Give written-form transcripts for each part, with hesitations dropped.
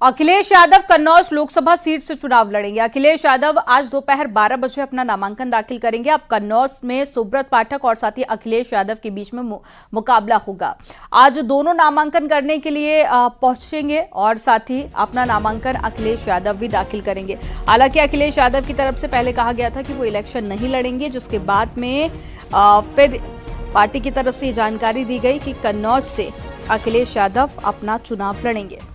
Akhilesh Yadav Kannauj Lok Sabha seat से चुनाव लड़ेंगे। अखिलेश यादव आज दोपहर 12 बजे अपना नामांकन दाखिल करेंगे। अब कन्नौज में सुब्रत पाठक और साथ ही अखिलेश यादव के बीच में मुकाबला होगा। आज दोनों नामांकन करने के लिए पहुंचेंगे और साथ ही अपना नामांकन अखिलेश यादव भी दाखिल करेंगे। हालांकि अखिलेश यादव की तरफ से पहले कहा गया था कि वो इलेक्शन नहीं लड़ेंगे, जिसके बाद में फिर पार्टी की तरफ से ये जानकारी दी गई कि कन्नौज से अखिलेश यादव अपना चुनाव लड़ेंगे।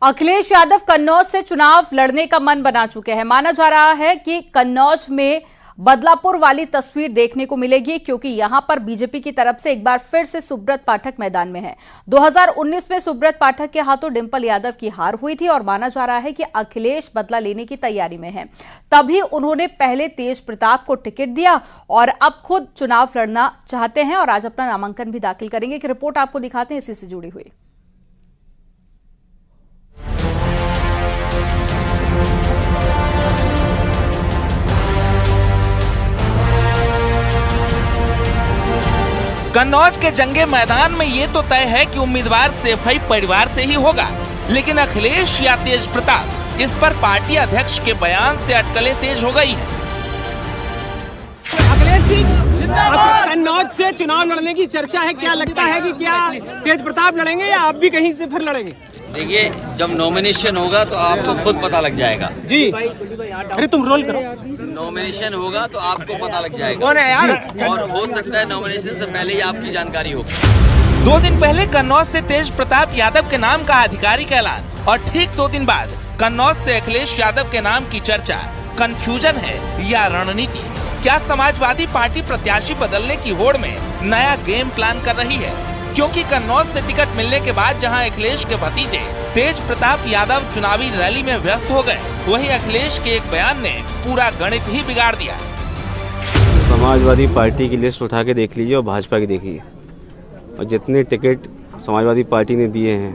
अखिलेश यादव कन्नौज से चुनाव लड़ने का मन बना चुके हैं। माना जा रहा है कि कन्नौज में बदलापुर वाली तस्वीर देखने को मिलेगी, क्योंकि यहां पर बीजेपी की तरफ से एक बार फिर से सुब्रत पाठक मैदान में है। 2019 में सुब्रत पाठक के हाथों डिंपल यादव की हार हुई थी और माना जा रहा है कि अखिलेश बदला लेने की तैयारी में है। तभी उन्होंने पहले तेज प्रताप को टिकट दिया और अब खुद चुनाव लड़ना चाहते हैं और आज अपना नामांकन भी दाखिल करेंगे। एक रिपोर्ट आपको दिखाते हैं इसी से जुड़ी हुई। कन्नौज के जंगे मैदान में ये तो तय है कि उम्मीदवार सैफई परिवार से ही होगा, लेकिन अखिलेश या तेज प्रताप, इस पर पार्टी अध्यक्ष के बयान से अटकलें तेज हो गई हैं। अखिलेश जी कन्नौज से चुनाव लड़ने की चर्चा है, क्या लगता है कि क्या तेज प्रताप लड़ेंगे या आप भी कहीं से फिर लड़ेंगे? देखिए, जब नॉमिनेशन होगा तो आपको खुद पता लग जाएगा जी। अरे तुम रोल करो। नॉमिनेशन होगा तो आपको पता लग जाएगा। कौन है यार? और हो सकता है नॉमिनेशन से पहले ही आपकी जानकारी होगी। 2 दिन पहले कन्नौज से तेज प्रताप यादव के नाम का आधिकारिक ऐलान और ठीक 2 दिन बाद कन्नौज से अखिलेश यादव के नाम की चर्चा। कंफ्यूजन है या रणनीति? क्या समाजवादी पार्टी प्रत्याशी बदलने की होड़ में नया गेम प्लान कर रही है? क्योंकि कन्नौज से टिकट मिलने के बाद जहां अखिलेश के भतीजे तेज प्रताप यादव चुनावी रैली में व्यस्त हो गए, वहीं अखिलेश के एक बयान ने पूरा गणित ही बिगाड़ दिया। समाजवादी पार्टी की लिस्ट उठा के देख लीजिए और भाजपा की देखिए, और जितने टिकट समाजवादी पार्टी ने दिए हैं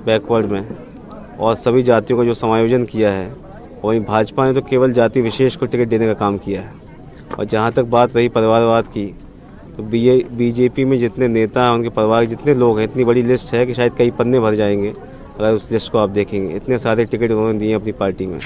बैकवर्ड में और सभी जातियों का जो समायोजन किया है, वहीं भाजपा ने तो केवल जाति विशेष को टिकट देने का काम किया है। और जहां तक बात रही परिवारवाद की, तो बीजेपी में जितने नेता हैं, उनके परिवार के जितने लोग हैं, इतनी बड़ी लिस्ट है कि शायद कई पन्ने भर जाएंगे अगर उस लिस्ट को आप देखेंगे। इतने सारे टिकट उन्होंने दिए अपनी पार्टी में।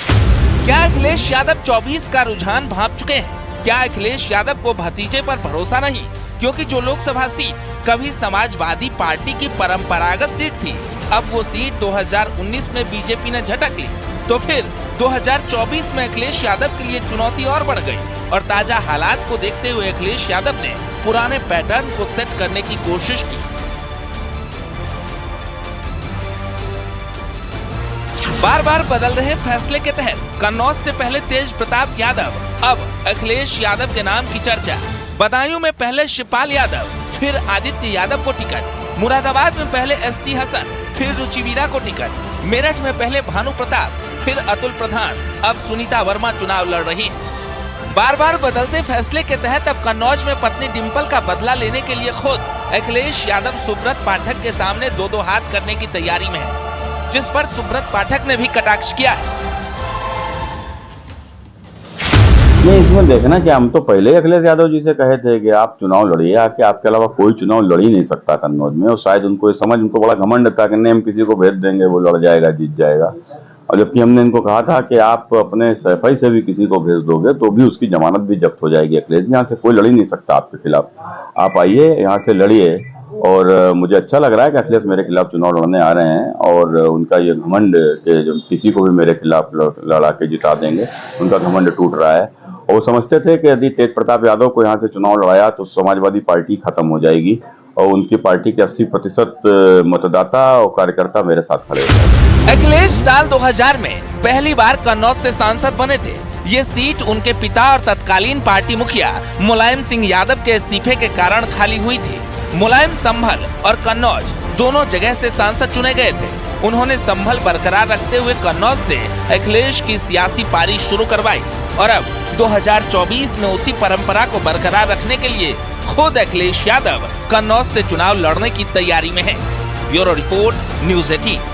क्या अखिलेश यादव 24 का रुझान भांप चुके हैं? क्या अखिलेश यादव को भतीजे पर भरोसा नहीं? क्योंकि जो लोकसभा सीट कभी समाजवादी पार्टी की परंपरागत सीट थी, अब वो सीट 2019 में बीजेपी ने झटक ली, तो फिर 2024 में अखिलेश यादव के लिए चुनौती और बढ़ गई। और ताजा हालात को देखते हुए अखिलेश यादव ने पुराने पैटर्न को सेट करने की कोशिश की। बार बार बदल रहे फैसले के तहत कन्नौज से पहले तेज प्रताप यादव, अब अखिलेश यादव के नाम की चर्चा। बदायूं में पहले शिवपाल यादव, फिर आदित्य यादव को टिकट। मुरादाबाद में पहले एसटी हसन, फिर रुचिवीरा को टिकट। मेरठ में पहले भानु प्रताप, फिर अतुल प्रधान, अब सुनीता वर्मा चुनाव लड़ रही है। बार बार बदलते फैसले के तहत अब कन्नौज में पत्नी डिंपल का बदला लेने के लिए खुद अखिलेश यादव सुब्रत पाठक के सामने 2-2 हाथ करने की तैयारी में है, जिस पर सुब्रत पाठक ने भी कटाक्ष किया है। नहीं, इसमें देखना कि हम तो पहले ही अखिलेश यादव जी से कहे थे कि आप चुनाव लड़िए, आके आपके अलावा कोई चुनाव लड़ ही नहीं सकता कन्नौज में। और शायद उनको समझ, उनको बड़ा घमंड था कि नहीं हम किसी को भेज देंगे, वो लड़ जाएगा, जीत जाएगा। और जबकि हमने इनको कहा था कि आप अपने सैफई से भी किसी को भेज दोगे तो भी उसकी जमानत भी जब्त हो जाएगी। अखिलेश जी, यहाँ से कोई लड़ ही नहीं सकता आपके खिलाफ। आप आइए, यहाँ से लड़िए। और मुझे अच्छा लग रहा है कि अखिलेश मेरे खिलाफ चुनाव लड़ने आ रहे हैं और उनका ये घमंड के जो किसी को भी मेरे खिलाफ लड़ा के जिता देंगे, उनका घमंड टूट रहा है। और वो समझते थे कि यदि तेज प्रताप यादव को यहाँ से चुनाव लड़ाया तो समाजवादी पार्टी खत्म हो जाएगी और उनकी पार्टी के 80% मतदाता और कार्यकर्ता मेरे साथ खड़े हैं। अखिलेश साल 2000 में पहली बार कन्नौज से सांसद बने थे। ये सीट उनके पिता और तत्कालीन पार्टी मुखिया मुलायम सिंह यादव के इस्तीफे के कारण खाली हुई थी। मुलायम संभल और कन्नौज दोनों जगह से सांसद चुने गए थे। उन्होंने संभल बरकरार रखते हुए कन्नौज से अखिलेश की सियासी पारी शुरू करवाई और अब 2024 में उसी परंपरा को बरकरार रखने के लिए खुद अखिलेश यादव कन्नौज से चुनाव लड़ने की तैयारी में है। Bureau report, news 18।